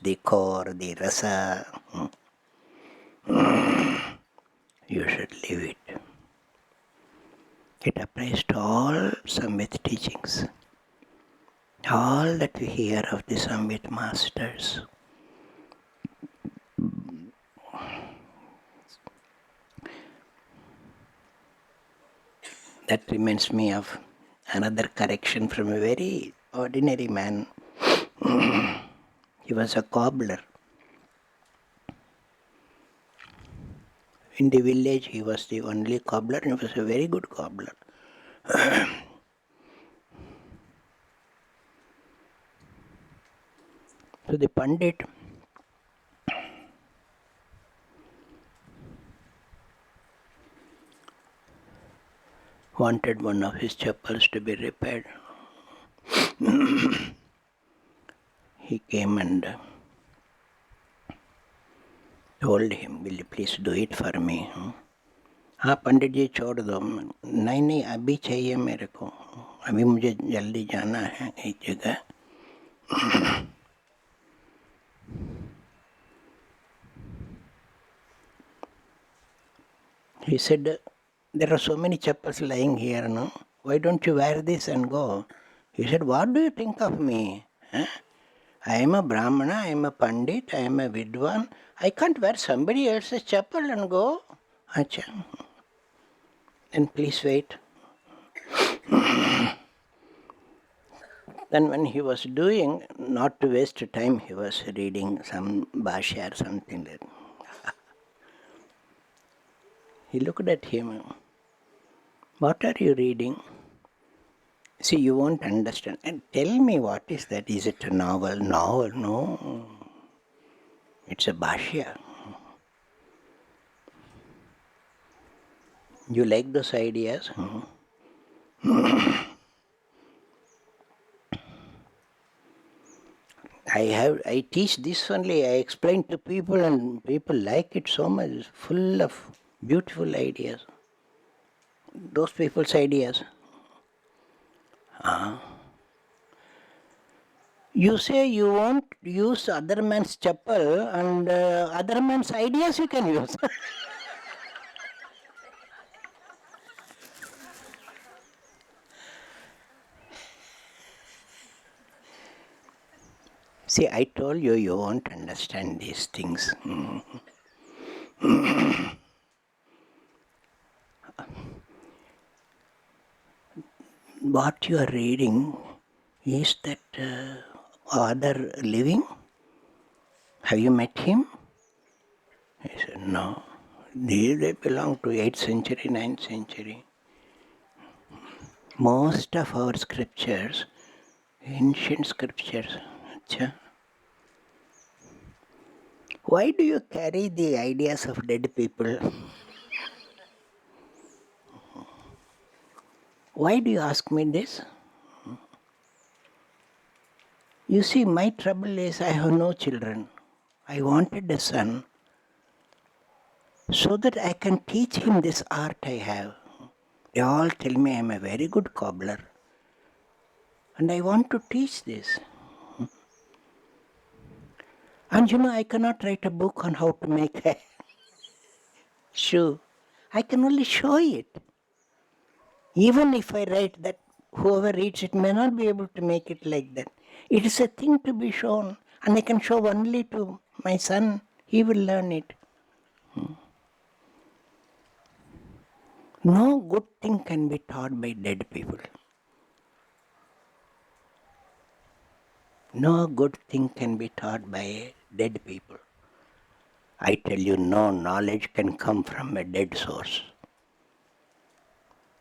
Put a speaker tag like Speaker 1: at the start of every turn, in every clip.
Speaker 1: the core, the rasa. You should live it. It applies to all Samvit teachings. All that we hear of the Samvit masters. That reminds me of another correction from a very ordinary man. He was a cobbler. In the village, he was the only cobbler, and he was a very good cobbler. So the Pandit wanted one of his chappals to be repaired. He came and told him, will you please do it for me? हाँ पंडित जी छोड़ दो. नहीं नहीं अभी चाहिए मेरे को, अभी मुझे जल्दी जाना है एक जगह. He said, there are so many chappals lying here, no? Why don't you wear this and go? He said, what do you think of me? Huh? I am a Brahmana, I am a Pandit, I am a Vidwan. I can't wear somebody else's chappal and go. Acha. Then please wait. Then when he was doing, not to waste time, he was reading some bhashya or something like that. He looked at him. What are you reading? See, you won't understand. And tell me, what is that? Is it a novel? Novel? No. It's a bhashya. You like those ideas? I teach this only. I explain to people and people like it so much. It's full of beautiful ideas. Those people's ideas. You say you won't use other man's chappal and other man's ideas you can use. See, I told you, you won't understand these things. What you are reading, is that other living? Have you met him? He said, no. They belong to 8th century, 9th century. Most of our scriptures, ancient scriptures. Achha. Why do you carry the ideas of dead people? Why do you ask me this? You see, my trouble is I have no children. I wanted a son so that I can teach him this art I have. They all tell me I am a very good cobbler. And I want to teach this. And you know, I cannot write a book on how to make a shoe. I can only show it. Even if I write that, whoever reads it may not be able to make it like that. It is a thing to be shown, and I can show only to my son. He will learn it. No good thing can be taught by dead people. No good thing can be taught by dead people. I tell you, no knowledge can come from a dead source.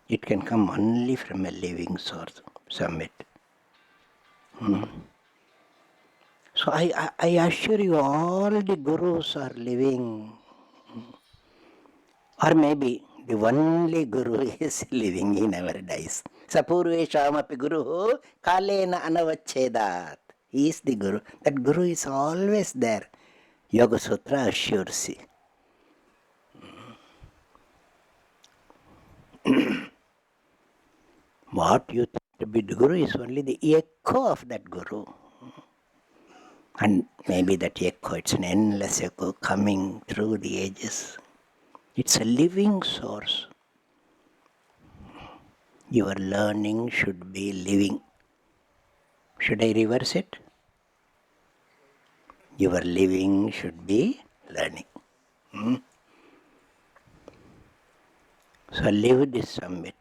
Speaker 1: It can come only from a living source, Samvit. So I assure you, all the gurus are living. Or maybe the only guru is living, he never dies. Sapurveshamapi guru kalena anavachedat. He is the guru. That guru is always there. Yoga Sutra assures you. What you think to be the guru is only the echo of that guru. And maybe that echo, it's an endless echo coming through the ages. It's a living source. Your learning should be living. Should I reverse it? Your living should be learning. So live this Samvit.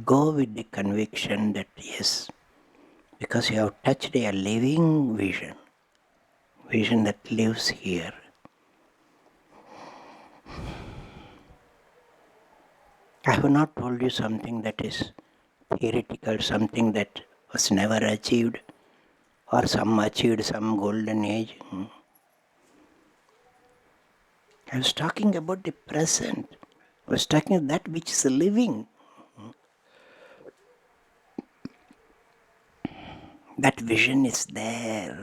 Speaker 1: Go with the conviction that yes, because you have touched a living vision, vision that lives here. I have not told you something that is theoretical, something that was never achieved, or some achieved some golden age. I was talking about the present. I was talking that which is living. That vision is there.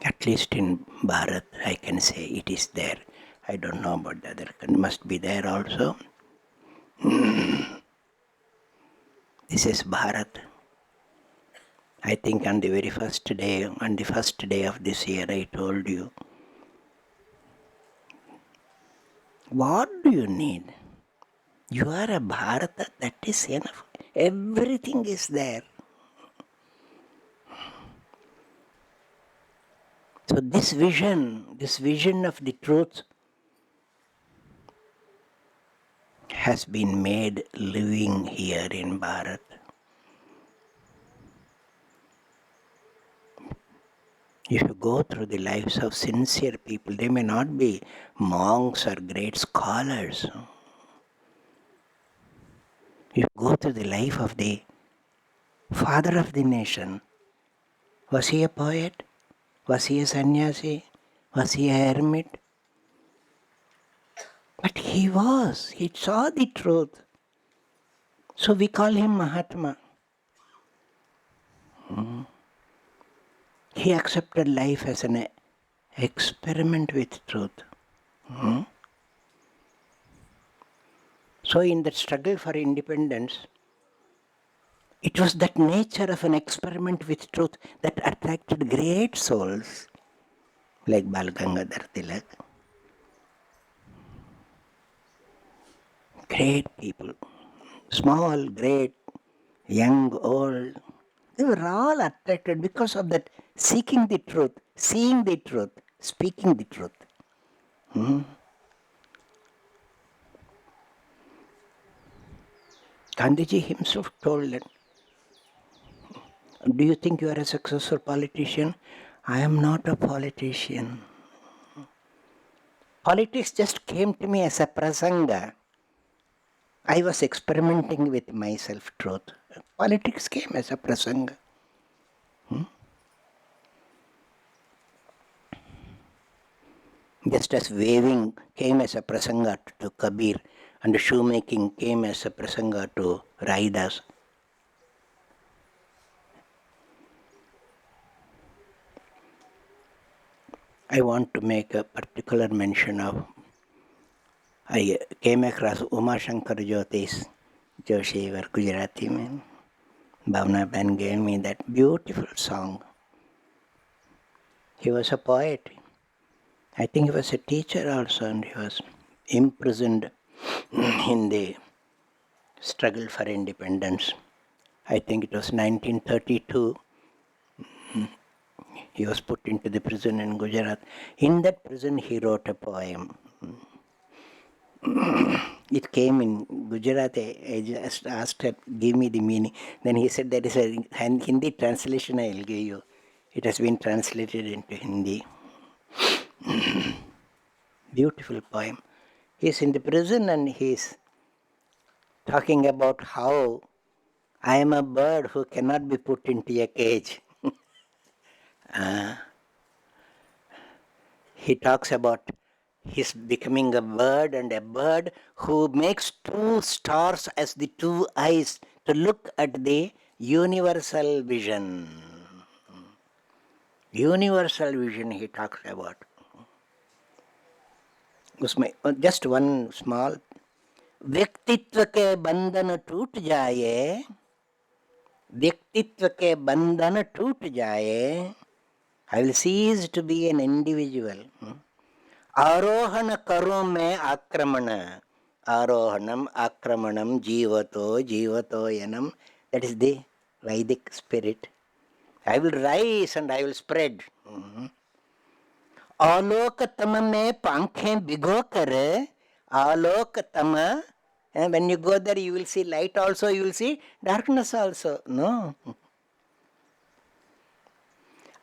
Speaker 1: At least in Bharat, I can say it is there. I don't know about the other country. Must be there also. This is Bharat. I think on the very first day, of this year, I told you, what do you need? You are a Bharata, that is enough. Everything is there. So this vision of the truth has been made living here in Bharat. If you go through the lives of sincere people, they may not be monks or great scholars. If you go through the life of the father of the nation, was he a poet? Was he a sannyasi? Was he a hermit? But he was. He saw the truth. So we call him Mahatma. He accepted life as an experiment with truth. So in that struggle for independence, it was that nature of an experiment with truth that attracted great souls like Bal Gangadhar Tilak. Great people, small, great, young, old, they were all attracted because of that seeking the truth, seeing the truth, speaking the truth. Gandhiji himself told that, do you think you are a successful politician? I am not a politician. Politics just came to me as a prasanga. I was experimenting with myself truth. Politics came as a prasanga. Just as waving came as a prasanga to Kabir and shoemaking came as a prasanga to Raidas. I want to make a particular mention of, I came across Uma Shankar Jyoti's Joshi were Gujarati man. Bhavna Ben gave me that beautiful song. He was a poet. I think he was a teacher also, and he was imprisoned in the struggle for independence. I think it was 1932. He was put into the prison in Gujarat. In that prison, he wrote a poem. It came in Gujarati. I just asked her, give me the meaning. Then he said, there is a Hindi translation I will give you. It has been translated into Hindi. Beautiful poem. He's in the prison and he's talking about how I am a bird who cannot be put into a cage. He talks about his becoming a bird, and a bird who makes two stars as the two eyes to look at the universal vision. Universal vision he talks about. उसमें just one small, व्यक्तित्व के बंधन टूट जाए, व्यक्तित्व के बंधन टूट जाए, I will cease to be an individual. आरोहण करूं मैं आक्रमण, आरोहणम आक्रमणम जीवतो जीवतो Yanam, that is the Vedic spirit. I will rise and I will spread. आलोक तम में पांखें भिगो कर, आलोक तम, and when you go there you will see light also, you will see darkness also. No.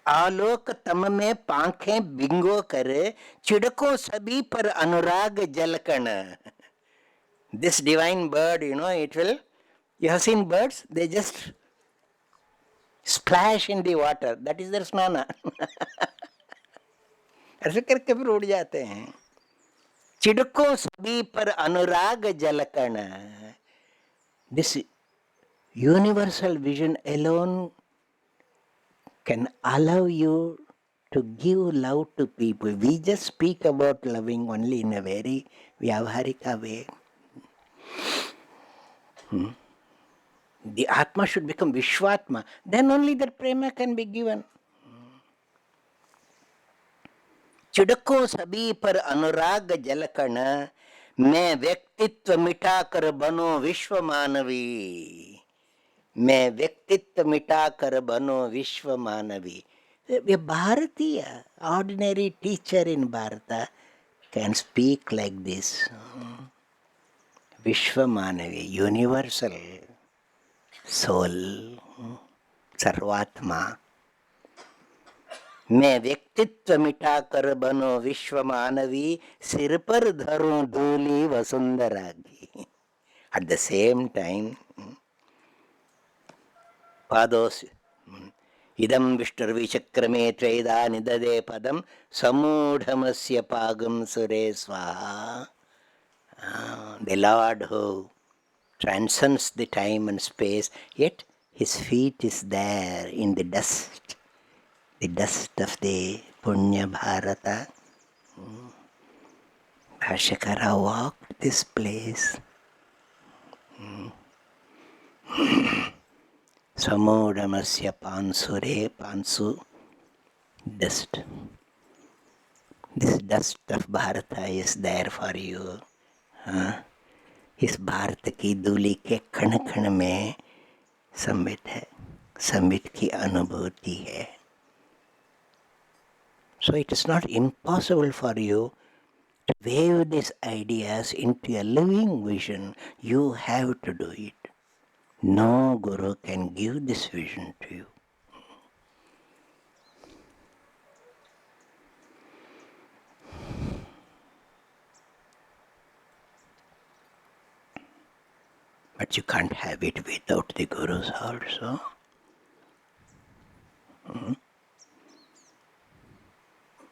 Speaker 1: आलोक तम में पांखें भिगो कर, चिड़को सभी पर अनुराग जलकण. This divine bird, it will, you have seen birds, they just splash in the water, that is their snana. ऐसे करके फिर उड़ जाते हैं. चिड़को सभी पर अनुराग जलकण. This universal vision alone can allow you to give love to people. We just speak about loving only in a very vyavaharika way. The Atma should become Vishwatma. Then only that prema can be given. चिड़को सभी पर अनुराग जलकण, मैं व्यक्तित्व मिटाकर बनो विश्व मानवी, मैं व्यक्तित्व मिटाकर बनो विश्व मानवी. A Bharatiya, ordinary teacher in Bharata can speak like this. Vishwa Manavi, universal soul, Sarvatma. मैं व्यक्तित्व मिटाकर बनो विश्व मानवी, सिर पर धरूं धूली वसुंधरा की. At the same time, Pados इदं विष्णुर्विचक्रमे त्वैदा निददे पदं, समूढ़मस्य पागं सुरे स्वाहा. The Lord who transcends the time and space, yet his feet is there in the dust of the Punya Bharata. Bhashyakara walked this place. Samudhamasya pansure, pansu, dust. This dust of Bharata is there for you. इस भारत की धूलि के कण कण में संवित है, संवित की अनुभूति है. So it is not impossible for you to wave these ideas into a living vision. You have to do it. No guru can give this vision to you. But you can't have it without the gurus also.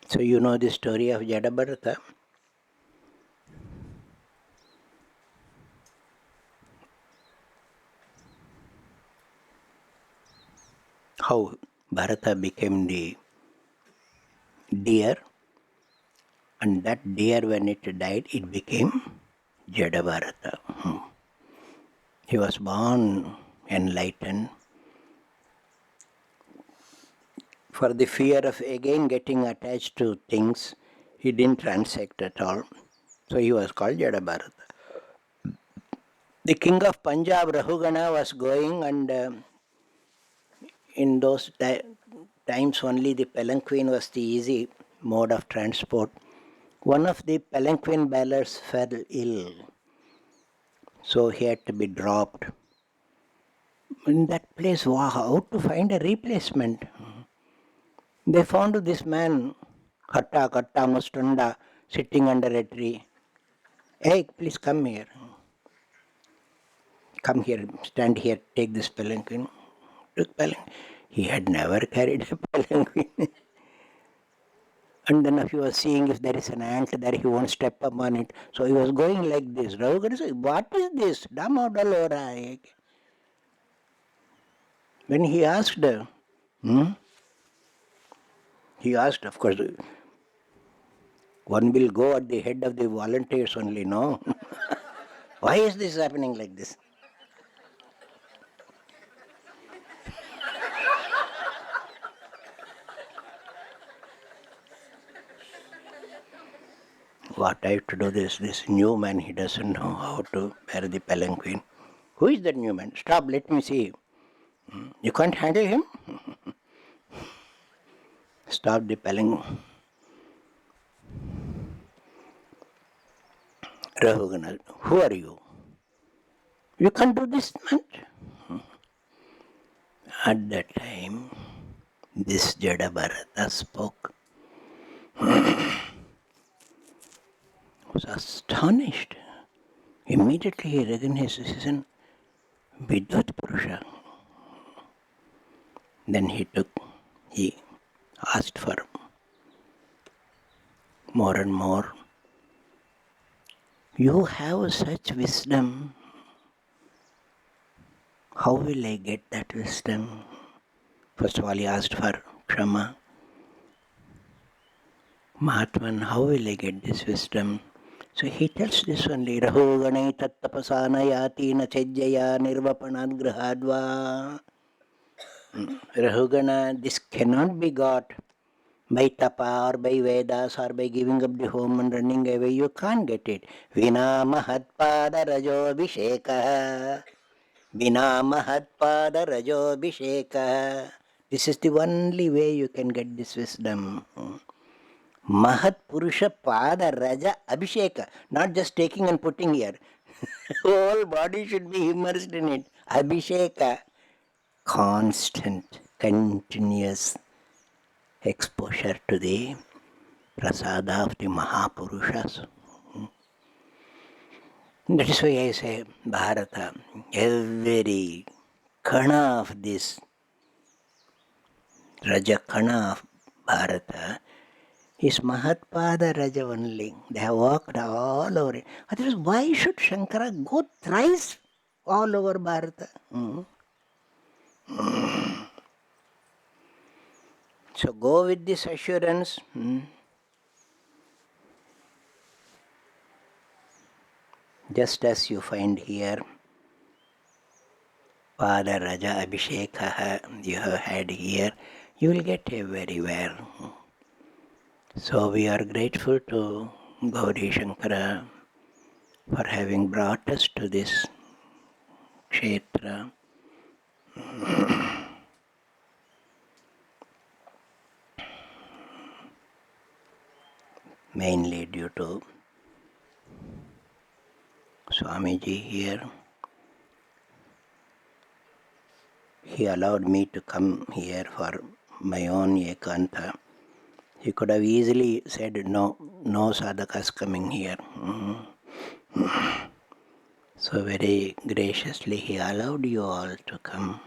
Speaker 1: So you know the story of Jadabharata. How Bharata became the deer, and that deer, when it died, it became Jadabharata. He was born enlightened. For the fear of again getting attached to things, he didn't transact at all. So he was called Jadabharata. The king of Punjab, Rahugana, was going, and in those times only the palanquin was the easy mode of transport. One of the palanquin bearers fell ill, so he had to be dropped. In that place, how to find a replacement? They found this man, Hatta Katta Mustanda, sitting under a tree. Hey, please come here. Come here, stand here, take this palanquin. He had never carried a palanquin. And then he was seeing if there is an ant there, he won't step upon it. So he was going like this. Rahugana said, what is this? When he asked, of course, One will go at the head of the volunteers only, no? Why is this happening like this? What I have to do this new man, he doesn't know how to bear the palanquin. Who is that new man? Stop, let me see. You can't handle him? Stop the palanquin. Rahugana, who are you? You can't do this, man. At that time, this Jada Bharata spoke. Was astonished. Immediately he recognized this is an Vidvat Purusha. Then he asked for more and more. You have such wisdom. How will I get that wisdom? First of all, he asked for Kshama. Mahatman, how will I get this wisdom? So he tells this only, Rahoganai tattapasana yati na chejjaya nirvapanad grahadva. Rahugana, this cannot be got by tapa or by Vedas or by giving up the home and running away. You can't get it. Vina mahatpada rajo abhisheka. Vina mahatpada rajo abhisheka. This is the only way you can get this wisdom. Mahat Purusha Pada Raja Abhisheka. Not just taking and putting here. Whole body should be immersed in it. Abhisheka. Constant, continuous exposure to the prasada of the Mahapurushas. That is why I say Bharata, every kana of this Raja kana of Bharata is Mahatpada Raja only. They have walked all over it. Otherwise, why should Shankara go thrice all over Bharata? So go with this assurance. Just as you find here, Pada Raja Abhishekaha you have had here, you will get everywhere. So we are grateful to Gauri Shankara for having brought us to this kshetra. Mainly due to Swamiji here. He allowed me to come here for my own ekanta. He could have easily said, no sadhakas coming here. So very graciously he allowed you all to come.